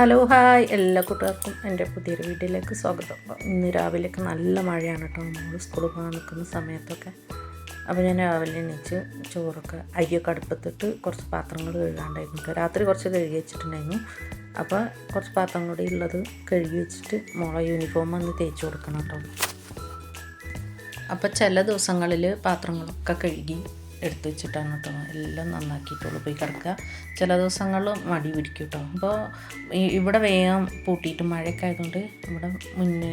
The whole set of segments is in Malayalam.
ഹലോ ഹായ് എല്ലാ കൂട്ടുകാർക്കും എൻ്റെ പുതിയൊരു വീഡിയോയിലേക്ക് സ്വാഗതം. ഇന്ന് രാവിലെയൊക്കെ നല്ല മഴയാണ് കേട്ടോ. നമ്മൾ സ്കൂളിൽ പോകാൻ നിൽക്കുന്ന സമയത്തൊക്കെ. അപ്പോൾ ഞാൻ രാവിലെ എണീച്ച് ചോറൊക്കെ അരിയൊക്കെ അടുപ്പത്തിട്ട് കുറച്ച് പാത്രങ്ങൾ കഴുകാണ്ടായിരുന്നു. രാത്രി കുറച്ച് കഴുകി വെച്ചിട്ടുണ്ടായിരുന്നു. അപ്പോൾ കുറച്ച് പാത്രം കൂടി ഉള്ളത് കഴുകി വെച്ചിട്ട് മോളെ യൂണിഫോം ഒന്ന് തേച്ച് കൊടുക്കണം കേട്ടോ. അപ്പോൾ ചില ദിവസങ്ങളിൽ പാത്രങ്ങളൊക്കെ കഴുകി എടുത്ത് വെച്ചിട്ടാണ് കേട്ടോ എല്ലാം നന്നാക്കിയിട്ടുള്ളൂ പോയി കിടക്കുക. ചില ദിവസങ്ങളിൽ മടി പിടിക്കും കേട്ടോ. അപ്പോൾ ഇവിടെ വേഗം പൂട്ടിയിട്ട് മഴയൊക്കെ ആയതുകൊണ്ട് ഇവിടെ മുന്നേ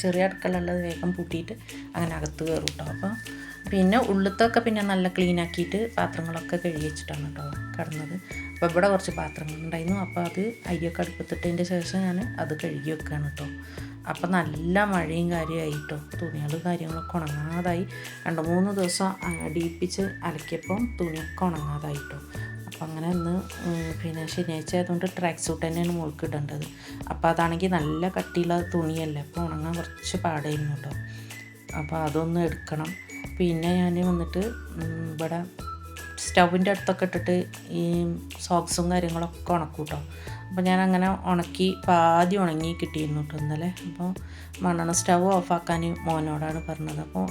ചെറിയ അടുക്കള ഉള്ളത് വേഗം പൂട്ടിയിട്ട് അങ്ങനെ അകത്ത് കയറും കേട്ടോ. അപ്പോൾ പിന്നെ ഉള്ളിലത്തൊക്കെ പിന്നെ നല്ല ക്ലീൻ ആക്കിയിട്ട് പാത്രങ്ങളൊക്കെ കഴുകി വെച്ചിട്ടാണ് കേട്ടോ കിടന്നത്. അപ്പോൾ ഇവിടെ കുറച്ച് പാത്രങ്ങളുണ്ടായിരുന്നു. അപ്പോൾ അത് അരിയൊക്കെ അടുപ്പത്തിട്ടതിൻ്റെ ശേഷം ഞാൻ അത് കഴുകി വെക്കുകയാണ് കേട്ടോ. അപ്പോൾ നല്ല മഴയും കാര്യമായിട്ടോ തുണികളും കാര്യങ്ങളൊക്കെ ഉണങ്ങാതായി. 2-3 ദിവസം അടിയിപ്പിച്ച് അലക്കിയപ്പം തുണിയൊക്കെ ഉണങ്ങാതായിട്ടോ. അപ്പോൾ അങ്ങനെ ഒന്ന് പിന്നെ ശനിയാഴ്ച ആയതുകൊണ്ട് ട്രാക്ക് സൂട്ട് തന്നെയാണ് മുൾക്ക് ഇടേണ്ടത്. അപ്പോൾ അതാണെങ്കിൽ നല്ല കട്ടിയുള്ള തുണിയല്ലേ, അപ്പോൾ ഉണങ്ങാൻ കുറച്ച് പാടായിരുന്നു കേട്ടോ. അപ്പോൾ അതൊന്ന് എടുക്കണം. പിന്നെ ഞാൻ വന്നിട്ട് ഇവിടെ സ്റ്റൗവിൻ്റെ അടുത്തൊക്കെ ഇട്ടിട്ട് ഈ സോക്സും കാര്യങ്ങളൊക്കെ ഉണക്കും കേട്ടോ. അപ്പോൾ ഞാൻ അങ്ങനെ ഉണക്കി പാതി ഉണങ്ങി കിട്ടിയിരുന്നു കേട്ടോ ഇന്നലെ. അപ്പോൾ മണ്ണെണ്ണ സ്റ്റവ് ഓഫാക്കാൻ മോനോടാണ് പറഞ്ഞത്. അപ്പോൾ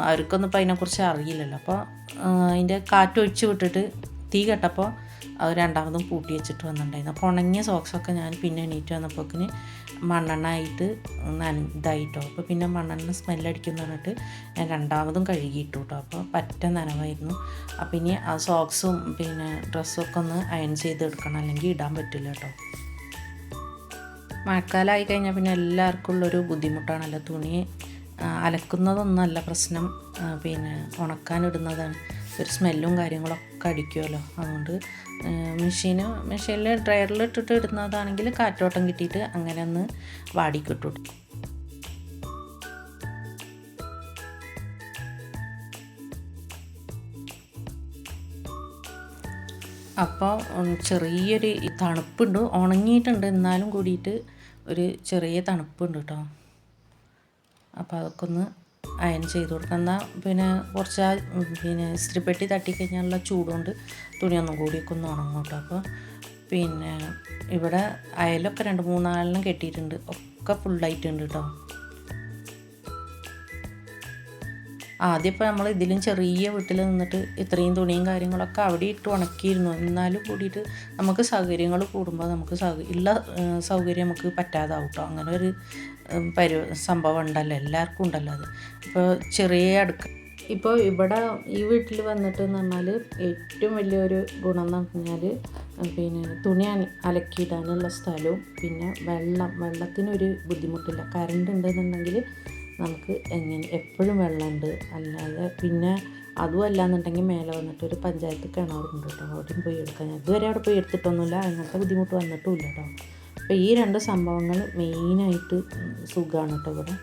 അവർക്കൊന്നും ഇപ്പോൾ അതിനെക്കുറിച്ച് അറിയില്ലല്ലോ. അപ്പോൾ അതിൻ്റെ കാറ്റൊഴിച്ച് വിട്ടിട്ട് തീ കെട്ടപ്പോൾ അത് രണ്ടാമതും പൂട്ടി വെച്ചിട്ട് വന്നിട്ടുണ്ടായിരുന്നു. അപ്പോൾ ഉണങ്ങിയ സോക്സൊക്കെ ഞാൻ പിന്നെ എണീറ്റ് വന്നപ്പോഴേക്കിന് മണ്ണെണ്ണ ആയിട്ട് ഇതായിട്ടോ. അപ്പോൾ പിന്നെ മണ്ണെണ്ണ സ്മെല്ലടിക്കുമെന്ന് പറഞ്ഞിട്ട് ഞാൻ രണ്ടാമതും കഴുകിയിട്ടു കേട്ടോ. അപ്പോൾ പറ്റ നനവായിരുന്നു. അപ്പോൾ ഇനി ആ സോക്സും പിന്നെ ഡ്രസ്സൊക്കെ ഒന്ന് അയൺ ചെയ്തെടുക്കണം, അല്ലെങ്കിൽ ഇടാൻ പറ്റില്ല കേട്ടോ. മഴക്കാലമായി കഴിഞ്ഞാൽ പിന്നെ എല്ലാവർക്കും ഉള്ളൊരു ബുദ്ധിമുട്ടാണല്ലോ. തുണി അലക്കുന്നതൊന്നുമല്ല പ്രശ്നം, പിന്നെ ഉണക്കാനിടുന്നതാണ്. ഒരു സ്മെല്ലും കാര്യങ്ങളൊക്കെ അടിക്കുമല്ലോ. അതുകൊണ്ട് മെഷീനിൽ ഡ്രയറിൽ ഇട്ടിട്ട് ഇടുന്നതാണെങ്കിൽ കാറ്റോട്ടം കിട്ടിയിട്ട് അങ്ങനെ ഒന്ന് വാടിക്കിട്ടും. അപ്പോൾ ചെറിയൊരു തണുപ്പുണ്ട്, ഉണങ്ങിയിട്ടുണ്ട് എന്നാലും കൂടിയിട്ട് ഒരു ചെറിയ തണുപ്പുണ്ട് കേട്ടോ. അപ്പോൾ അതൊക്കെ ഒന്ന് അയൺ ചെയ്ത് കൊടുക്കുക. എന്നാൽ പിന്നെ കുറച്ച് പിന്നെ ഇസ്തിരിപ്പെട്ടി തട്ടിക്കഴിഞ്ഞാലുള്ള ചൂടുകൊണ്ട് തുണിയൊന്നും കൂടിയൊക്കെ ഒന്ന് ഉണങ്ങും കേട്ടോ. അപ്പോൾ പിന്നെ ഇവിടെ അയലൊക്കെ 2-3 കെട്ടിയിട്ടുണ്ട്, ഒക്കെ ഫുള്ളായിട്ടുണ്ട് കേട്ടോ. ആദ്യം ഇപ്പോൾ നമ്മൾ ഇതിലും ചെറിയ വീട്ടിൽ നിന്നിട്ട് ഇത്രയും തുണിയും കാര്യങ്ങളൊക്കെ അവിടെ ഇട്ട് ഉണക്കിയിരുന്നു. എന്നാലും കൂടിയിട്ട് നമുക്ക് സൗകര്യങ്ങൾ കൂടുമ്പോൾ നമുക്ക് ഉള്ള സൗകര്യം നമുക്ക് പറ്റാതാവും കേട്ടോ. അങ്ങനെ ഒരു സംഭവം ഉണ്ടല്ലോ, എല്ലാവർക്കും ഉണ്ടല്ലോ അത്. ഇപ്പോൾ ചെറിയ ഇപ്പോൾ ഇവിടെ ഈ വീട്ടിൽ വന്നിട്ട് എന്ന് പറഞ്ഞാൽ ഏറ്റവും വലിയൊരു ഗുണം എന്ന് പറഞ്ഞാൽ പിന്നെ തുണി അലക്കിയിടാനുള്ള സ്ഥലവും പിന്നെ വെള്ളത്തിനൊരു ബുദ്ധിമുട്ടില്ല. കറണ്ട് ഉണ്ടെന്നുണ്ടെങ്കിൽ നമുക്ക് എപ്പോഴും വെള്ളമുണ്ട്. അല്ലാതെ പിന്നെ അതുമല്ല എന്നുണ്ടെങ്കിൽ മേലെ വന്നിട്ട് ഒരു പഞ്ചായത്ത് കിണറുണ്ട് കേട്ടോ, അവിടെയും പോയി എടുക്കാൻ. ഞാൻ ഇതുവരെ അവിടെ പോയി എടുത്തിട്ടൊന്നുമില്ല, അങ്ങനത്തെ ബുദ്ധിമുട്ട് വന്നിട്ടുമില്ല കേട്ടോ. അപ്പോൾ ഈ 2 സംഭവങ്ങൾ മെയിനായിട്ട് സുഖമാണ് കേട്ടോ ഇവിടെ.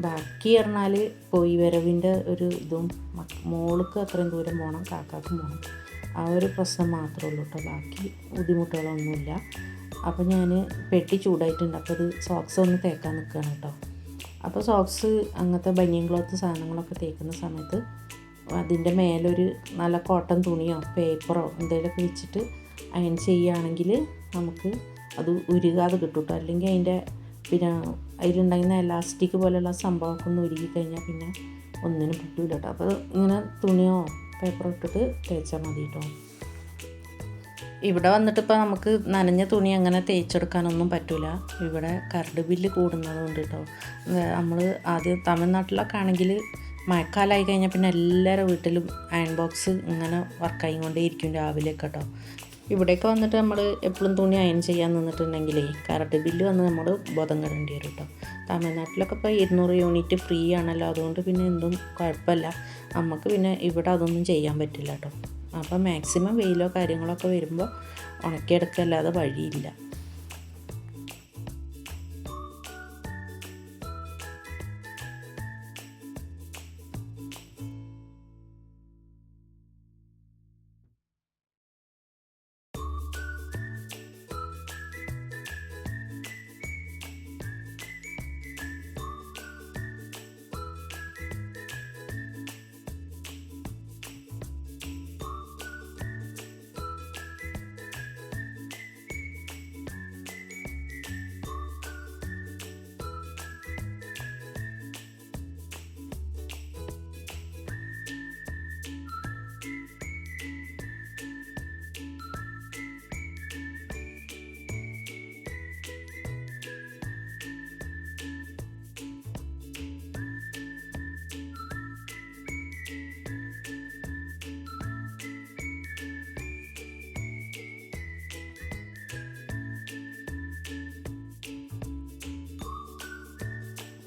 ബാക്കി പറഞ്ഞാൽ പോയി വരവിൻ്റെ ഒരു ഇതും മോൾക്ക് അത്രയും ദൂരം പോകണം, കാക്കാക്കും പോകണം, ആ ഒരു പ്രശ്നം മാത്രമേ ഉള്ളൂ കേട്ടോ. ബാക്കി ബുദ്ധിമുട്ടുകളൊന്നുമില്ല. അപ്പോൾ ഞാൻ പെട്ടി ചൂടായിട്ടുണ്ട്. അപ്പോൾ ഇത് സോക്സ് ഒന്ന് തേക്കാൻ നിൽക്കുകയാണ് കേട്ടോ. അപ്പോൾ സോക്സ് അങ്ങനത്തെ ബനിയൻ ക്ലോത്ത് സാധനങ്ങളൊക്കെ തേക്കുന്ന സമയത്ത് അതിൻ്റെ മേലൊരു നല്ല കോട്ടൺ തുണിയോ പേപ്പറോ എന്തെങ്കിലുമൊക്കെ വെച്ചിട്ട് അയൺ ചെയ്യുകയാണെങ്കിൽ നമുക്ക് അത് ഉരുകാതെ കിട്ടും കേട്ടോ. അല്ലെങ്കിൽ അതിൻ്റെ പിന്നെ അതിലുണ്ടായിരുന്ന എലാസ്റ്റിക് പോലെയുള്ള സംഭവമൊക്കെ ഒന്ന് ഉരുകി കഴിഞ്ഞാൽ പിന്നെ ഒന്നിനും പറ്റില്ല കേട്ടോ. അപ്പോൾ ഇങ്ങനെ തുണിയോ പേപ്പറോ ഇട്ടിട്ട് തേച്ചാൽ മതി കേട്ടോ. ഇവിടെ വന്നിട്ട് ഇപ്പോൾ നമുക്ക് നനഞ്ഞ തുണി അങ്ങനെ തേച്ചെടുക്കാനൊന്നും പറ്റില്ല. ഇവിടെ കറണ്ട് ബില്ല് കൂടുന്നതുകൊണ്ട് കേട്ടോ. നമ്മൾ ആദ്യം തമിഴ്നാട്ടിലൊക്കെ ആണെങ്കിൽ മഴക്കാലമായി കഴിഞ്ഞാൽ പിന്നെ എല്ലാവരുടെ വീട്ടിലും അയൺ ബോക്സ് ഇങ്ങനെ വർക്കായി കൊണ്ടേ ഇരിക്കും രാവിലെയൊക്കെ കേട്ടോ. ഇവിടെയൊക്കെ വന്നിട്ട് നമ്മൾ എപ്പോഴും തുണി അയൺ ചെയ്യാൻ നിന്നിട്ടുണ്ടെങ്കിലേ കറണ്ട് ബില്ല് വന്ന് നമ്മൾ ബോധം കെടേണ്ടി വരും കേട്ടോ. തമിഴ്നാട്ടിലൊക്കെ ഇപ്പോൾ 200 യൂണിറ്റ് ഫ്രീ ആണല്ലോ, അതുകൊണ്ട് പിന്നെ എന്തും കുഴപ്പമില്ല. നമുക്ക് പിന്നെ ഇവിടെ അതൊന്നും ചെയ്യാൻ പറ്റില്ല കേട്ടോ. അപ്പോൾ മാക്സിമം വെയിലോ കാര്യങ്ങളൊക്കെ വരുമ്പോൾ ഉണക്കിയെടുക്കല്ലാതെ വഴിയില്ല.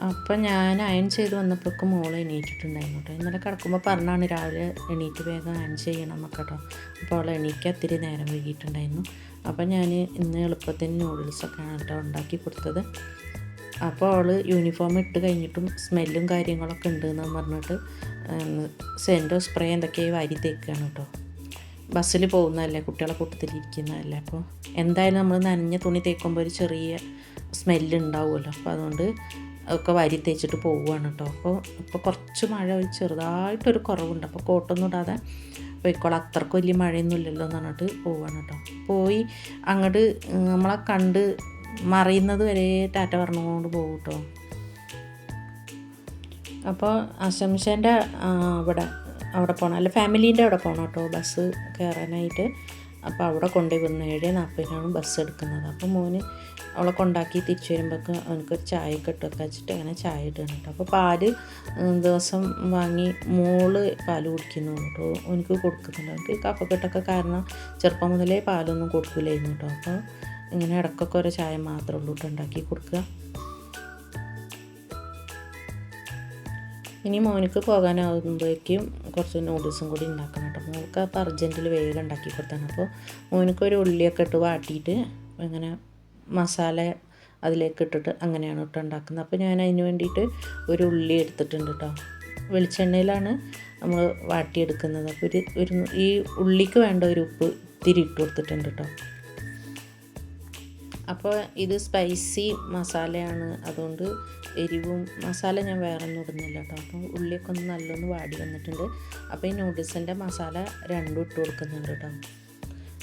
അപ്പം ഞാൻ അയൺ ചെയ്ത് വന്നപ്പോഴേക്കും മോൾ എണീറ്റിട്ടുണ്ടായിരുന്നു കേട്ടോ. ഇന്നലെ കിടക്കുമ്പോൾ പറഞ്ഞാണ് രാവിലെ എണീറ്റ് വേഗം അയൺ ചെയ്യണം എന്നൊക്കെ കേട്ടോ. അപ്പോൾ അവൾ എണീക്കാൻ ഒത്തിരി നേരം വൈകിയിട്ടുണ്ടായിരുന്നു. അപ്പം ഞാൻ ഇന്ന് എളുപ്പത്തിന് നൂഡിൽസൊക്കെയാണ് കേട്ടോ ഉണ്ടാക്കി കൊടുത്തത്. അപ്പോൾ അവൾ യൂണിഫോം ഇട്ട് കഴിഞ്ഞിട്ടും സ്മെല്ലും കാര്യങ്ങളൊക്കെ ഉണ്ടെന്ന് പറഞ്ഞിട്ട് സെൻറ്റോ സ്പ്രേ എന്തൊക്കെയോ വാരി തേക്കുകയാണ് കേട്ടോ. ബസ്സിൽ പോകുന്നതല്ലേ, കുട്ടികളെ കൂട്ടത്തിലിരിക്കുന്നതല്ലേ, അപ്പോൾ എന്തായാലും നമ്മൾ നനഞ്ഞ തുണി തേക്കുമ്പോൾ ഒരു ചെറിയ സ്മെല്ല് ഉണ്ടാവുമല്ലോ. അപ്പോൾ അതുകൊണ്ട് ഒക്കെ വാരി തേച്ചിട്ട് പോവുകയാണ് കേട്ടോ. ഇപ്പോൾ കുറച്ച് മഴ ചെറുതായിട്ടൊരു കുറവുണ്ട്. അപ്പോൾ കോട്ടൊന്നും ഇടാതെ പോയിക്കോളാം, അത്രക്ക് വലിയ മഴയൊന്നും ഇല്ലല്ലോ എന്ന് പറഞ്ഞിട്ട് പോവുകയാണ് കേട്ടോ. പോയി അങ്ങോട്ട് നമ്മളെ കണ്ട് മറിയുന്നത് വരെ ടാറ്റ പറഞ്ഞുകൊണ്ട് പോകും കേട്ടോ. അപ്പോൾ ആശംസേൻ്റെ അവിടെ പോകണം, അല്ല ഫാമിലീൻ്റെ അവിടെ പോകണം കേട്ടോ ബസ് കയറാനായിട്ട്. അപ്പോൾ അവിടെ കൊണ്ടുപോയി വന്ന് 7:40 ബസ് എടുക്കുന്നത്. അപ്പോൾ മോന് അവളെ കൊണ്ടാക്കി തിരിച്ചു വരുമ്പോഴേക്ക് അവനക്കൊരു ചായയൊക്കെ ഇട്ട് വെക്കാൻ വെച്ചിട്ട് അങ്ങനെ ചായ ഇടുകയാണ് കേട്ടോ. അപ്പോൾ പാല് ദിവസം വാങ്ങി മോള് പാല് കുടിക്കുന്നു കേട്ടോ, എനിക്ക് കൊടുക്കുന്നില്ല. എനിക്ക് കഫക്കെട്ടൊക്കെ കാരണം ചെറുപ്പം മുതലേ പാലൊന്നും കൊടുക്കില്ലായിരുന്നു കേട്ടോ. അപ്പോൾ ഇങ്ങനെ ഇടയ്ക്കൊക്കെ ഒരു ചായ മാത്രമേ ഉള്ളൂ കേട്ടോ ഉണ്ടാക്കി കൊടുക്കുക. ഇനി മോനിക്ക് പോകാനാകുമ്പോഴേക്കും കുറച്ച് നൂഡിൽസും കൂടി ഉണ്ടാക്കണം കേട്ടോ. മോൾക്ക് അപ്പോൾ അർജൻറ്റിൽ വേഗം ഉണ്ടാക്കി കൊടുത്താണ്. അപ്പോൾ മോനിക്കൊരു ഉള്ളിയൊക്കെ ഇട്ട് വാട്ടിയിട്ട് ഇങ്ങനെ മസാല അതിലേക്ക് ഇട്ടിട്ട് അങ്ങനെയാണ് കേട്ടോ ഉണ്ടാക്കുന്നത്. അപ്പോൾ ഞാൻ അതിന് വേണ്ടിയിട്ട് ഒരു ഉള്ളി എടുത്തിട്ടുണ്ട് കേട്ടോ. വെളിച്ചെണ്ണയിലാണ് നമ്മൾ വാട്ടിയെടുക്കുന്നത്. അപ്പോൾ ഈ ഉള്ളിക്ക് വേണ്ട ഒരു ഉപ്പ് ഇത്തിരി ഇട്ട് കൊടുത്തിട്ടുണ്ട് കേട്ടോ. അപ്പോൾ ഇത് സ്പൈസി മസാലയാണ്, അതുകൊണ്ട് എരിവും മസാല ഞാൻ വേറെ ഒന്നും ഇടുന്നില്ല കേട്ടോ. അപ്പോൾ ഉള്ളിയൊക്കെ ഒന്ന് നല്ലൊന്ന് വാടി വന്നിട്ടുണ്ട്. അപ്പോൾ ഈ നൂഡിൽസിൻ്റെ മസാല രണ്ടും ഇട്ട് കൊടുക്കുന്നുണ്ട് കേട്ടോ.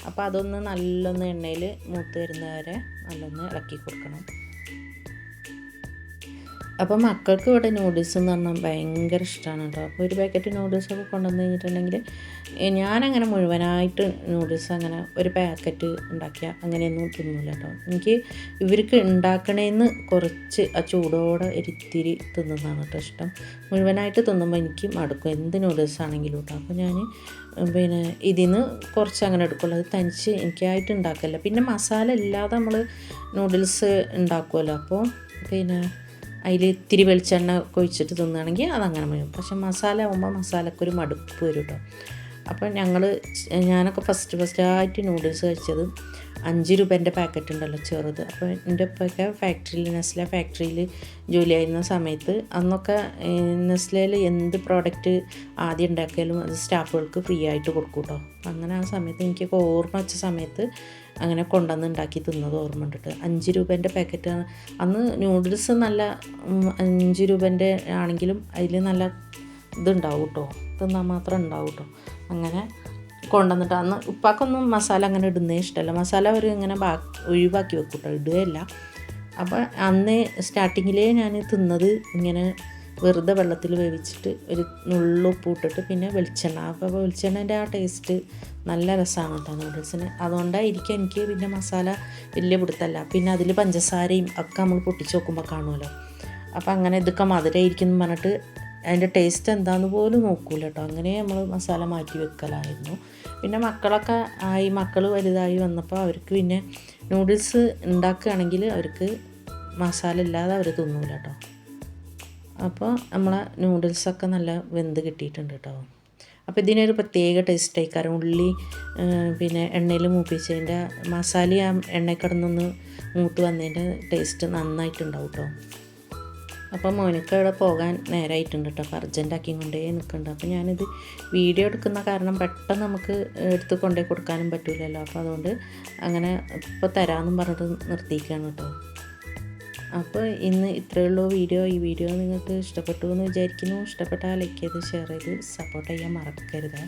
അപ്പോൾ അതൊന്ന് നല്ലൊന്ന് എണ്ണയിൽ മൂത്ത് വരുന്നവരെ നല്ലൊന്ന് ഇളക്കി കൊടുക്കണം. അപ്പോൾ മക്കൾക്ക് ഇവിടെ നൂഡിൽസ് എന്ന് പറഞ്ഞാൽ ഭയങ്കര ഇഷ്ടമാണ് കേട്ടോ. അപ്പോൾ ഒരു പാക്കറ്റ് നൂഡിൽസൊക്കെ കൊണ്ടുവന്ന് കഴിഞ്ഞിട്ടുണ്ടെങ്കിൽ ഞാനങ്ങനെ മുഴുവനായിട്ട് നൂഡിൽസ് അങ്ങനെ ഒരു പാക്കറ്റ് ഉണ്ടാക്കിയാൽ അങ്ങനെയൊന്നും തിന്നില്ല കേട്ടോ. എനിക്ക് ഇവർക്ക് ഉണ്ടാക്കണേന്ന് കുറച്ച് ആ ചൂടോടെ ഒരിത്തിരി തിന്നുന്നതാണ് കേട്ടോ ഇഷ്ടം. മുഴുവനായിട്ട് തിന്നുമ്പോൾ എനിക്ക് മടുക്കും എന്ത് നൂഡിൽസ് ആണെങ്കിലും കേട്ടോ. അപ്പോൾ ഞാൻ ഇതിൽ നിന്ന് കുറച്ച് അങ്ങനെ എടുക്കുള്ളൂ. അത് തനിച്ച് എനിക്കായിട്ട് ഉണ്ടാക്കില്ല. പിന്നെ മസാല ഇല്ലാതെ നമ്മൾ നൂഡിൽസ് ഉണ്ടാക്കുമല്ലോ, അപ്പോൾ അതിൽ ഇത്തിരി വെളിച്ചെണ്ണ ഒഴിച്ചിട്ട് തിന്നുകയാണെങ്കിൽ അതങ്ങനെ വരും. പക്ഷെ മസാല ആകുമ്പോൾ മസാലക്കൊരു മടുപ്പ് വരും കേട്ടോ. അപ്പോൾ ഞാനൊക്കെ ഫസ്റ്റായിട്ട് നൂഡിൽസ് കഴിച്ചത് 5 രൂപേൻ്റെ പാക്കറ്റ് ഉണ്ടല്ലോ ചെറുത്. അപ്പോൾ എൻ്റെ ഉപ്പയൊക്കെ നെസ്ലെ ഫാക്ടറിയിൽ ജോലി ആയിരുന്ന സമയത്ത് അന്നൊക്കെ നെസ്ലയിൽ എന്ത് പ്രോഡക്റ്റ് ആദ്യം ഉണ്ടാക്കിയാലും അത് സ്റ്റാഫുകൾക്ക് ഫ്രീ ആയിട്ട് കൊടുക്കും കേട്ടോ. അങ്ങനെ ആ സമയത്ത് എനിക്കൊക്കെ ഓർമ്മ വെച്ച സമയത്ത് അങ്ങനെ കൊണ്ടുവന്ന് ഉണ്ടാക്കി തിന്നത് ഓർമ്മ ഉണ്ടിട്ട്. 5 രൂപേൻ്റെ പാക്കറ്റ് അന്ന് നൂഡിൽസ് നല്ല 5 രൂപേൻ്റെ ആണെങ്കിലും അതിൽ നല്ല ഇതുണ്ടാവും കേട്ടോ, തിന്നാൽ മാത്രം ഉണ്ടാവും കേട്ടോ. അങ്ങനെ കൊണ്ടുവന്നിട്ട് അന്ന് ഉപ്പാക്കൊന്നും മസാല അങ്ങനെ ഇടുന്നേ ഇഷ്ടമല്ല. മസാല അവർ ഇങ്ങനെ ഒഴിവാക്കി വെക്കും കേട്ടോ, ഇടുകയല്ല. അപ്പോൾ അന്ന് സ്റ്റാർട്ടിങ്ങിലേ ഞാൻ തിന്നത് ഇങ്ങനെ വെറുതെ വെള്ളത്തിൽ വേവിച്ചിട്ട് ഒരു നുള്ളുപ്പ് ഇട്ടിട്ട് പിന്നെ വെളിച്ചെണ്ണ. അപ്പോൾ വെളിച്ചെണ്ണേൻ്റെ ആ ടേസ്റ്റ് നല്ല രസമാണ് കേട്ടോ നൂഡിൽസിന്. അതുകൊണ്ടായിരിക്കും എനിക്ക് പിന്നെ മസാല വലിയ പിടുത്തല്ല. പിന്നെ അതിൽ പഞ്ചസാരയും ഒക്കെ നമ്മൾ പൊട്ടിച്ച് നോക്കുമ്പോൾ കാണുമല്ലോ. അപ്പോൾ അങ്ങനെ ഇതൊക്കെ മധുരമായിരിക്കും എന്ന് പറഞ്ഞിട്ട് അതിൻ്റെ ടേസ്റ്റ് എന്താണെന്ന് പോലും നോക്കൂല കേട്ടോ. അങ്ങനെ നമ്മൾ മസാല മാറ്റി വെക്കലായിരുന്നു. പിന്നെ മക്കൾ വലുതായി വന്നപ്പോൾ അവർക്ക് പിന്നെ നൂഡിൽസ് ഉണ്ടാക്കുകയാണെങ്കിൽ അവർക്ക് മസാല ഇല്ലാതെ അവർ തിന്നൂല കേട്ടോ. അപ്പോൾ നമ്മളെ നൂഡിൽസൊക്കെ നല്ല വെന്ത് കിട്ടിയിട്ടുണ്ട് കേട്ടോ. അപ്പോൾ ഇതിനൊരു പ്രത്യേക ടേസ്റ്റ് ആയിക്കാരം. ഉള്ളി എണ്ണയിൽ മൂപ്പിച്ചതിൻ്റെ മസാല ആ എണ്ണയിൽ കിടന്നൊന്ന് മൂത്ത് വന്നതിൻ്റെ ടേസ്റ്റ് നന്നായിട്ടുണ്ടാവും കേട്ടോ. അപ്പോൾ മോനിക്ക് അവിടെ പോകാൻ നേരമായിട്ടുണ്ട് കേട്ടോ. അപ്പോൾ അർജൻറ്റാക്കി കൊണ്ടേ നിൽക്കുന്നുണ്ട്. അപ്പോൾ ഞാനിത് വീഡിയോ എടുക്കുന്ന കാരണം പെട്ടെന്ന് നമുക്ക് എടുത്ത് കൊണ്ടേ കൊടുക്കാനും പറ്റില്ലല്ലോ. അപ്പോൾ അതുകൊണ്ട് അങ്ങനെ ഇപ്പോൾ തരാമെന്നും പറഞ്ഞിട്ട് നിർത്തിയിരിക്കുകയാണ് കേട്ടോ. അപ്പോൾ ഇന്ന് ഇത്രയേ ഉള്ളൂ വീഡിയോ. ഈ വീഡിയോ നിങ്ങൾക്ക് ഇഷ്ടപ്പെട്ടു എന്ന് വിചാരിക്കുന്നു. ഇഷ്ടപ്പെട്ടാൽ ലൈക്ക് ചെയ്ത് ഷെയർ ചെയ്ത് സപ്പോർട്ട് ചെയ്യാൻ മറക്കരുത്.